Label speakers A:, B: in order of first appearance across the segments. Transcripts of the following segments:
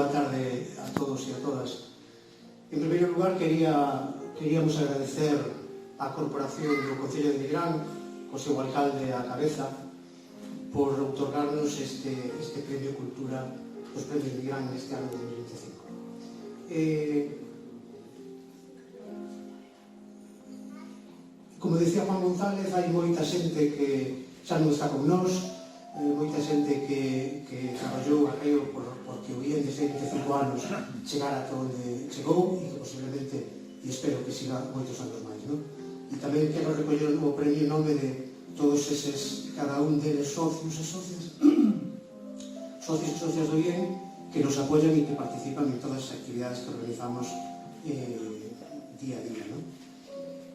A: boa tarde a todos e a todas. En primeiro lugar, queríamos agradecer á Corporación do Concello de Nigrán, co seu alcalde á cabeza, por outorgarnos este Premio Cultura dos Premios Nigrán neste ano de 2025. Como decía Juan González, hai moita xente que xa non está con nós, moita xente que traballou aquello porque o IEN desde 25 anos chegar ata onde chegou e que posiblemente, e espero que siga moitos anos máis, non? E tamén quero recoller o premio en nome de todos eses, cada un deles socios e socias do IEN que nos apoyan e que participan en todas as actividades que organizamos día a día, non?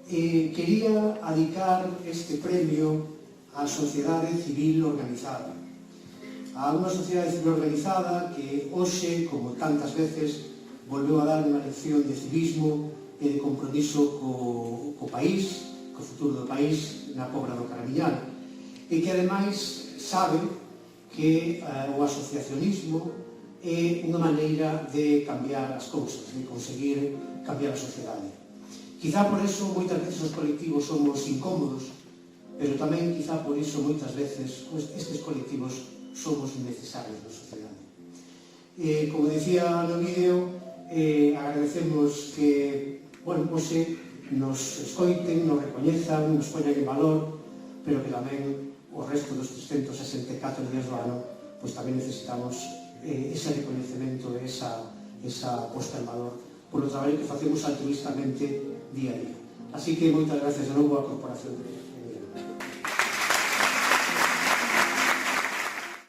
A: Quería adicar este premio á sociedade civil organizada. A unha sociedade civil organizada que hoxe, como tantas veces, volveu a dar unha lección de civismo e de compromiso co país, co futuro do país na Pobra do Caramiñal, e que ademais sabe que o asociacionismo é unha maneira de cambiar as cousas, de conseguir cambiar a sociedade. Quizá por eso moitas veces os colectivos somos incómodos, pero tamén, quizá por iso, moitas veces, estes colectivos somos necesarios na sociedade. Como decía no vídeo, agradecemos que, hoxe nos escoiten, nos recoñezan, nos poñan en valor, pero que tamén o resto dos 364 días do ano, pois tamén necesitamos ese recoñecemento, esa posta en valor polo traballo que facemos altruistamente día a día. Así que moitas gracias de novo á Corporación de